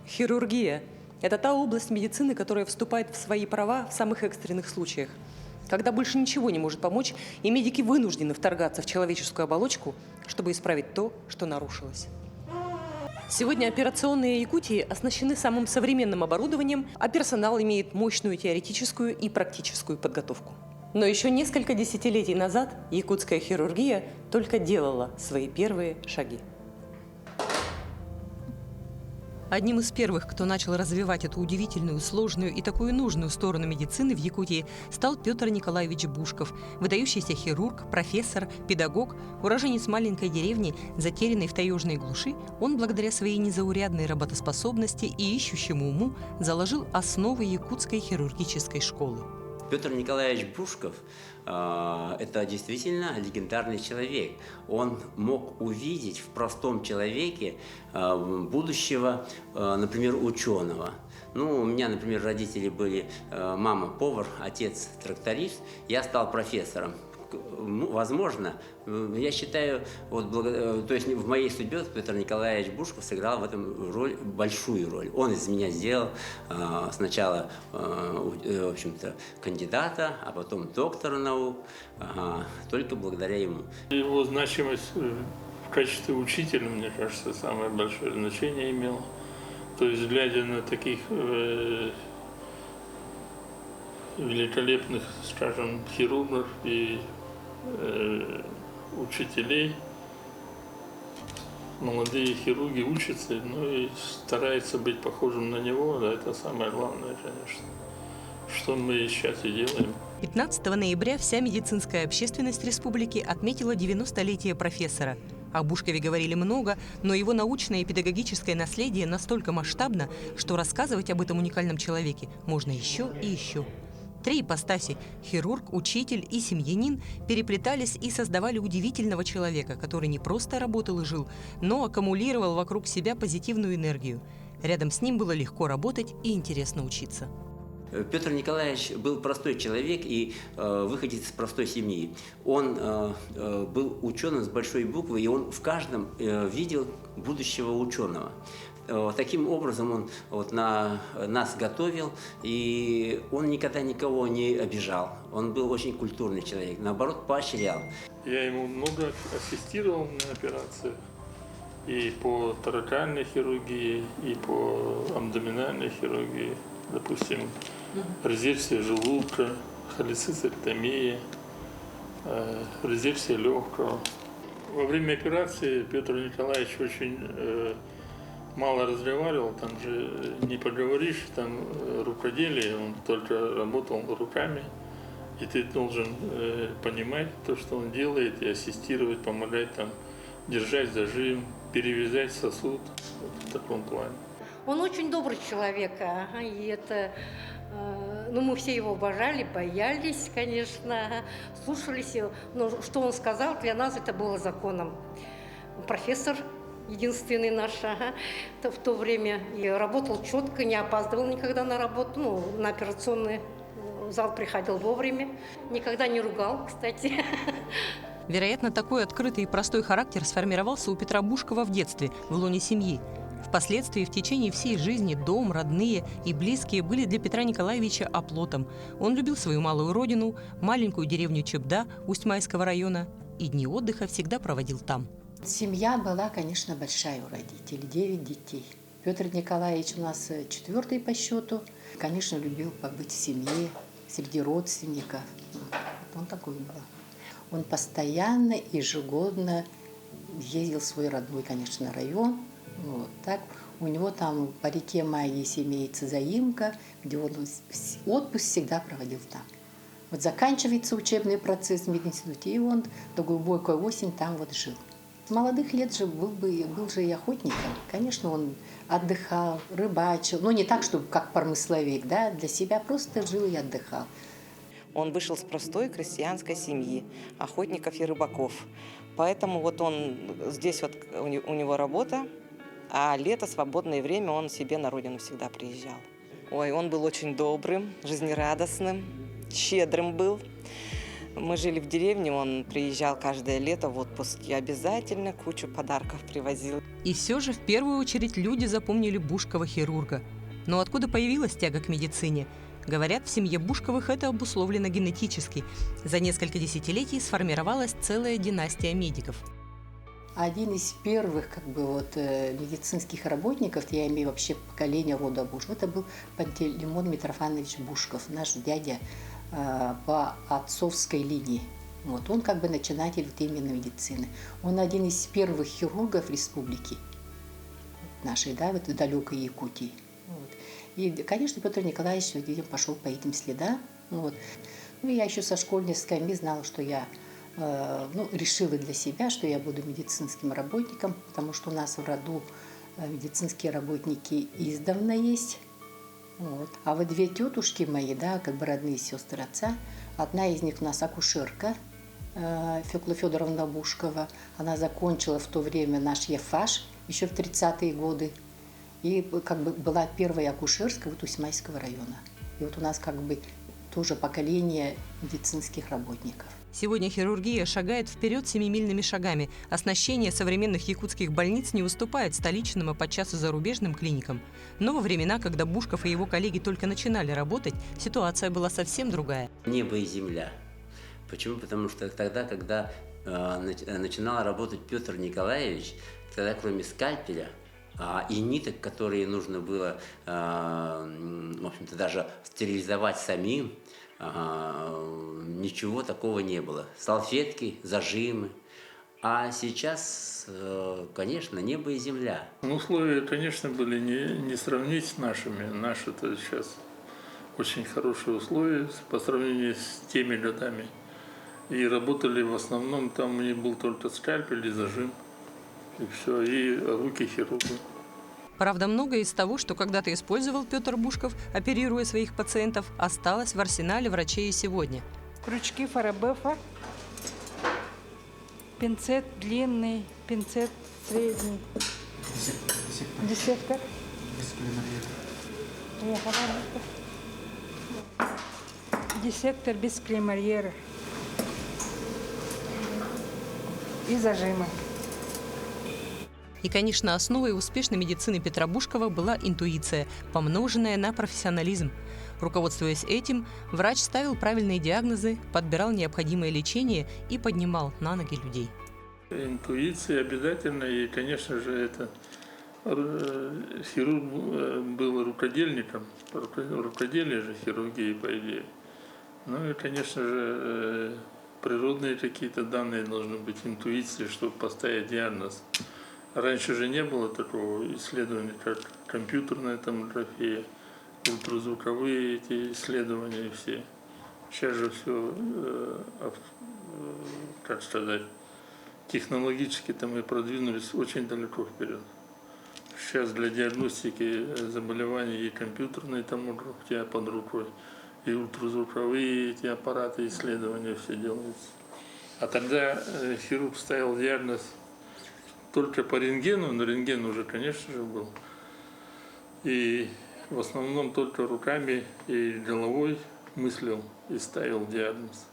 Хирургия – это та область медицины, которая вступает в свои права в самых экстренных случаях. Когда больше ничего не может помочь, и медики вынуждены вторгаться в человеческую оболочку, чтобы исправить то, что нарушилось. Сегодня операционные Якутии оснащены самым современным оборудованием, а персонал имеет мощную теоретическую и практическую подготовку. Но еще несколько десятилетий назад якутская хирургия только делала свои первые шаги. Одним из первых, кто начал развивать эту удивительную, сложную и такую нужную сторону медицины в Якутии, стал Петр Николаевич Бушков, выдающийся хирург, профессор, педагог, уроженец маленькой деревни, затерянной в таежной глуши. Он, благодаря своей незаурядной работоспособности и ищущему уму, заложил основы якутской хирургической школы. Петр Николаевич Бушков – это действительно легендарный человек. Он мог увидеть в простом человеке будущего, например, ученого. Ну, у меня, например, родители были мама повар, отец тракторист, я стал профессором. Возможно, я считаю, то есть в моей судьбе Петр Николаевич Бушков сыграл в этом большую роль. Он из меня сделал сначала, в общем-то, кандидата, а потом доктора наук, только благодаря ему. Его значимость в качестве учителя, мне кажется, самое большое значение имела. То есть, глядя на таких великолепных, скажем, хирургов и учителей, молодые хирурги учатся, ну и стараются быть похожим на него, да, это самое главное, конечно, что мы сейчас и делаем. 15 ноября вся медицинская общественность республики отметила 90-летие профессора. О Бушкове говорили много, но его научное и педагогическое наследие настолько масштабно, что рассказывать об этом уникальном человеке можно еще и еще. Три ипостаси – хирург, учитель и семьянин – переплетались и создавали удивительного человека, который не просто работал и жил, но аккумулировал вокруг себя позитивную энергию. Рядом с ним было легко работать и интересно учиться. Петр Николаевич был простой человек и выходец из простой семьи. Он был ученым с большой буквы, и он в каждом видел будущего ученого. Таким образом он нас готовил, и он никогда никого не обижал. Он был очень культурный человек, наоборот, поощрял. Я ему много ассистировал на операциях и по торакальной хирургии, и по абдоминальной хирургии. Допустим, резекция желудка, холецистектомия, резекция легкого. Во время операции Петр Николаевич очень мало разговаривал, там же не поговоришь, там рукоделие, он только работал руками, и ты должен понимать то, что он делает, и ассистировать, помогать там держать зажим, перевязать сосуд, вот в таком плане. Он очень добрый человек, и это, ну, мы все его обожали, боялись, конечно, слушались его, но что он сказал, для нас это было законом. Профессор единственный наш, в то время и работал четко, не опаздывал никогда на работу, ну, на операционный зал приходил вовремя, никогда не ругал, кстати. Вероятно, такой открытый и простой характер сформировался у Петра Бушкова в детстве, в лоне семьи. Впоследствии, в течение всей жизни, дом, родные и близкие были для Петра Николаевича оплотом. Он любил свою малую родину, маленькую деревню Чебда Усть-Майского района, и дни отдыха всегда проводил там. Семья была, конечно, большая у родителей, 9 детей. Петр Николаевич у нас 4-й по счету. Конечно, любил побыть в семье, среди родственников. Он такой был. Он постоянно, ежегодно ездил в свой родной, конечно, район. Вот так. У него там по реке Майис имеется заимка, где он отпуск всегда проводил там. Вот заканчивается учебный процесс в мединституте, и он до глубокой осени там вот жил. С молодых лет же был же и охотником. Конечно, он отдыхал, рыбачил. Но не так, чтобы как промысловик, да, для себя просто жил и отдыхал. Он вышел с простой крестьянской семьи, охотников и рыбаков. Поэтому вот он здесь вот у него работа, а лето, свободное время он себе на родину всегда приезжал. Ой, он был очень добрым, жизнерадостным, щедрым был. Мы жили в деревне, он приезжал каждое лето в отпуск и обязательно кучу подарков привозил. И все же в первую очередь люди запомнили Бушкова-хирурга. Но откуда появилась тяга к медицине? Говорят, в семье Бушковых это обусловлено генетически. За несколько десятилетий сформировалась целая династия медиков. Один из первых медицинских работников, я имею вообще поколение рода Бушков, это был Пантелеймон Митрофанович Бушков, наш дядя по отцовской линии. Он начинатель именно медицины. Он один из первых хирургов республики нашей, в далекой Якутии. И, конечно, Петр Николаевич, видимо, пошел по этим следам. Я еще со школьной скамьи знала, что я решила для себя, что я буду медицинским работником, потому что у нас в роду медицинские работники издавна есть. А вот две тетушки мои, родные сестры отца, одна из них у нас акушерка, Фёкла Федоровна Бушкова. Она закончила в то время наш ЕФАШ еще в 30-е годы. И была первая акушерская Усмайского района. И у нас тоже поколение медицинских работников. Сегодня хирургия шагает вперед семимильными шагами. Оснащение современных якутских больниц не уступает столичным, а подчас и зарубежным клиникам. Но во времена, когда Бушков и его коллеги только начинали работать, ситуация была совсем другая. Небо и земля. Почему? Потому что тогда, когда начинал работать Петр Николаевич, тогда кроме скальпеля и ниток, которые нужно было, в общем-то, даже стерилизовать самим, ничего такого не было. Салфетки, зажимы. А сейчас, конечно, небо и земля. Условия, конечно, были не сравнить с нашими. Наши-то сейчас очень хорошие условия по сравнению с теми годами. И работали в основном, там у них был только скальпель и зажим. И все, и руки хирурга. Правда, многое из того, что когда-то использовал Петр Бушков, оперируя своих пациентов, осталось в арсенале врачей и сегодня. Крючки Фарабефа, пинцет длинный, пинцет средний. Десятка. Диссектор без клейморьера. И зажимы. И, конечно, основой успешной медицины Петра Бушкова была интуиция, помноженная на профессионализм. Руководствуясь этим, врач ставил правильные диагнозы, подбирал необходимое лечение и поднимал на ноги людей. Интуиция обязательно, и, конечно же, это хирург был рукодельником, рукоделие же хирургии, по идее. Ну и, конечно же, природные какие-то данные должны быть, интуиции, чтобы поставить диагноз. Раньше же не было такого исследования, как компьютерная томография, ультразвуковые эти исследования все. Сейчас же все, как сказать, технологически мы продвинулись очень далеко вперед. Сейчас для диагностики заболеваний и компьютерная томография под рукой, и ультразвуковые эти аппараты исследования все делаются. А тогда хирург ставил диагноз только по рентгену, но рентген уже, конечно же, был. И в основном только руками и головой мыслил и ставил диагноз.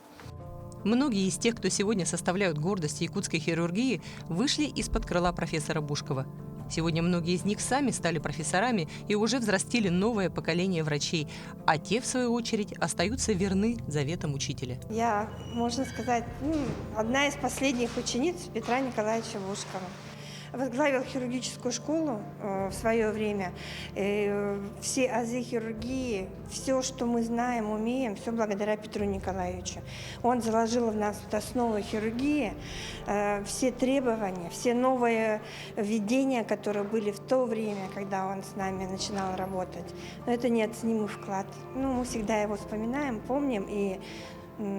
Многие из тех, кто сегодня составляют гордость якутской хирургии, вышли из-под крыла профессора Бушкова. Сегодня многие из них сами стали профессорами и уже взрастили новое поколение врачей, а те, в свою очередь, остаются верны заветам учителя. Я, можно сказать, одна из последних учениц Петра Николаевича Бушкова. Возглавил хирургическую школу в свое время. Все азы хирургии, все, что мы знаем, умеем, все благодаря Петру Николаевичу. Он заложил в нас основу хирургии, все требования, все новые введения, которые были в то время, когда он с нами начинал работать. Но это неоценимый вклад. Мы всегда его вспоминаем, помним и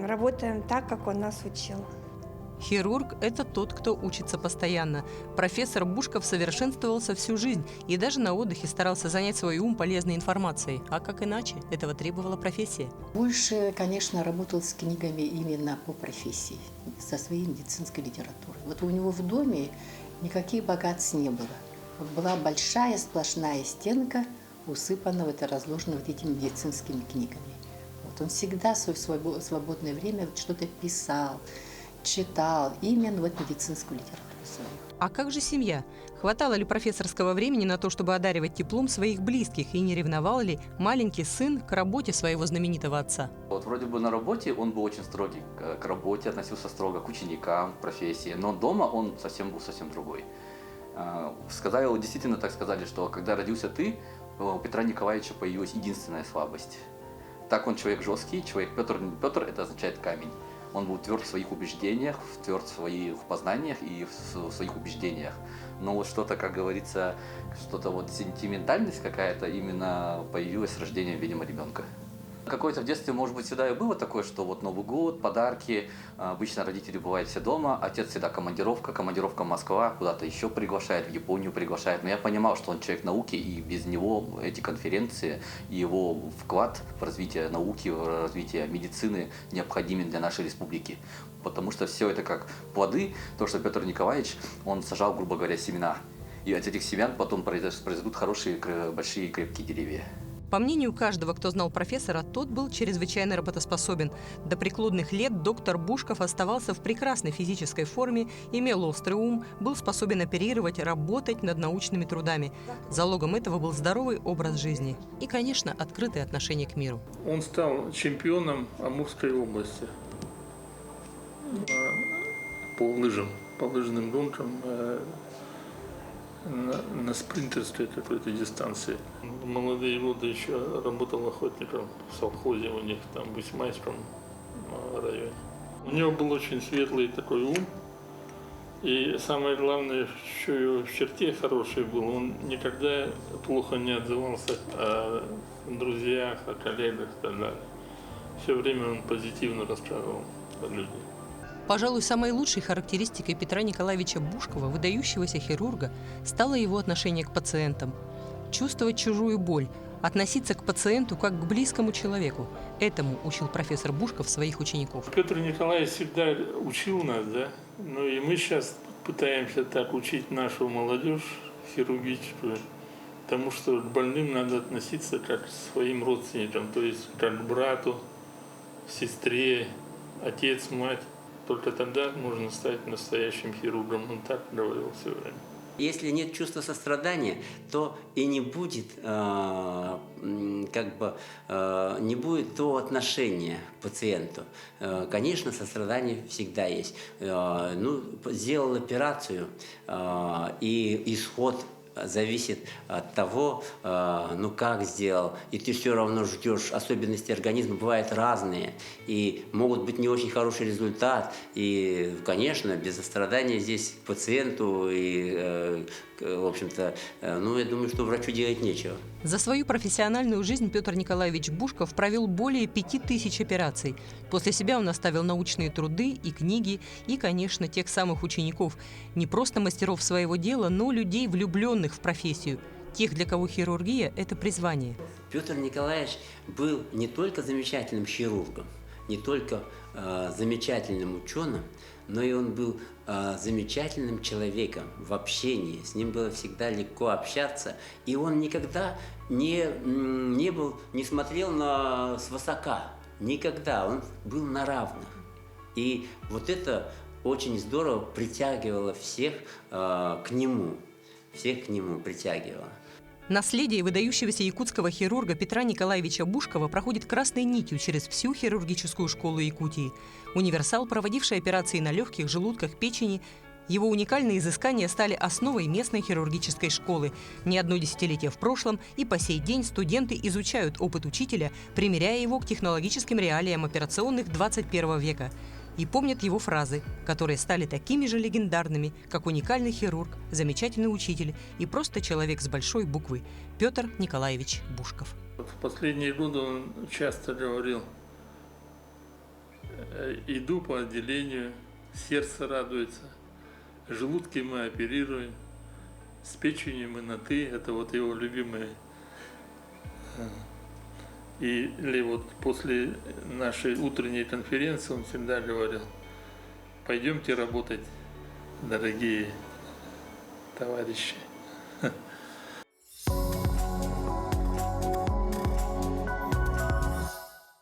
работаем так, как он нас учил. Хирург – это тот, кто учится постоянно. Профессор Бушков совершенствовался всю жизнь и даже на отдыхе старался занять свой ум полезной информацией. А как иначе? Этого требовала профессия. Больше, конечно, работал с книгами именно по профессии, со своей медицинской литературой. У него в доме никаких богатств не было. Была большая сплошная стенка, усыпана разложена этими медицинскими книгами. Вот он всегда в свое свободное время что-то писал, читал, именно вот медицинскую литературу свою. А как же семья? Хватало ли профессорского времени на то, чтобы одаривать теплом своих близких, и не ревновал ли маленький сын к работе своего знаменитого отца? Вот вроде бы на работе он был очень строгий, к работе относился строго, к ученикам, к профессии, но дома он был совсем другой. Сказали, действительно так сказали, что когда родился ты, у Петра Николаевича появилась единственная слабость. Так он человек жесткий, человек Петр это означает камень. Он был тверд в своих убеждениях, тверд в своих познаниях и в своих убеждениях. Но вот что-то, как говорится, что-то вот сентиментальность какая-то именно появилась с рождением, видимо, ребенка. Какое-то в детстве, может быть, всегда и было такое, что вот Новый год, подарки, обычно родители бывают все дома, отец всегда командировка Москва, куда-то еще приглашает, в Японию приглашает. Но я понимал, что он человек науки, и без него эти конференции и его вклад в развитие науки, в развитие медицины необходимен для нашей республики. Потому что все это как плоды, то, что Петр Николаевич, он сажал, грубо говоря, семена. И от этих семян потом произойдут хорошие, большие, крепкие деревья. По мнению каждого, кто знал профессора, тот был чрезвычайно работоспособен. До преклонных лет доктор Бушков оставался в прекрасной физической форме, имел острый ум, был способен оперировать, работать над научными трудами. Залогом этого был здоровый образ жизни и, конечно, открытое отношение к миру. Он стал чемпионом Амурской области по лыжным гонкам на спринтерской какой-то дистанции. В молодые годы еще работал охотником в совхозе у них, там, в Исмайском районе. У него был очень светлый такой ум. И самое главное, что его в черте хороший был, он никогда плохо не отзывался о друзьях, о коллегах и так далее. Все время он позитивно рассказывал о людях. Пожалуй, самой лучшей характеристикой Петра Николаевича Бушкова, выдающегося хирурга, стало его отношение к пациентам. Чувствовать чужую боль, относиться к пациенту как к близкому человеку. Этому учил профессор Бушков своих учеников. Петр Николаевич всегда учил нас, да? Ну и мы сейчас пытаемся так учить нашу молодежь хирургическую, потому что к больным надо относиться как к своим родственникам, то есть как к брату, сестре, отец, мать. Только тогда можно стать настоящим хирургом. Он так говорил все время. Если нет чувства сострадания, то и не будет, не будет то отношения к пациенту. Конечно, сострадание всегда есть. Сделал операцию, и исход зависит от того, как сделал, и ты все равно ждешь. Особенности организма бывают разные, и могут быть не очень хороший результат. И, конечно, без сострадания здесь к пациенту, и, в общем-то, я думаю, что врачу делать нечего. За свою профессиональную жизнь Петр Николаевич Бушков провел более 5000 операций. После себя он оставил научные труды и книги, и, конечно, тех самых учеников, не просто мастеров своего дела, но людей, влюбленных в профессию, тех, для кого хирургия – это призвание. Петр Николаевич был не только замечательным хирургом, не только замечательным ученым, но и он был замечательным человеком в общении. С ним было всегда легко общаться, и он никогда не смотрел свысока. Никогда. Он был на равных. И вот это очень здорово притягивало всех к нему. Всех к нему притягивало. Наследие выдающегося якутского хирурга Петра Николаевича Бушкова проходит красной нитью через всю хирургическую школу Якутии. Универсал, проводивший операции на легких, желудках, печени, его уникальные изыскания стали основой местной хирургической школы. Не одно десятилетие в прошлом, и по сей день студенты изучают опыт учителя, примеряя его к технологическим реалиям операционных 21 века. И помнят его фразы, которые стали такими же легендарными, как уникальный хирург, замечательный учитель и просто человек с большой буквы Петр Николаевич Бушков. В последние годы он часто говорил: иду по отделению, сердце радуется, желудки мы оперируем, с печенью мы на «ты», это вот его любимые. Или вот после нашей утренней конференции он всегда говорил: пойдемте работать, дорогие товарищи.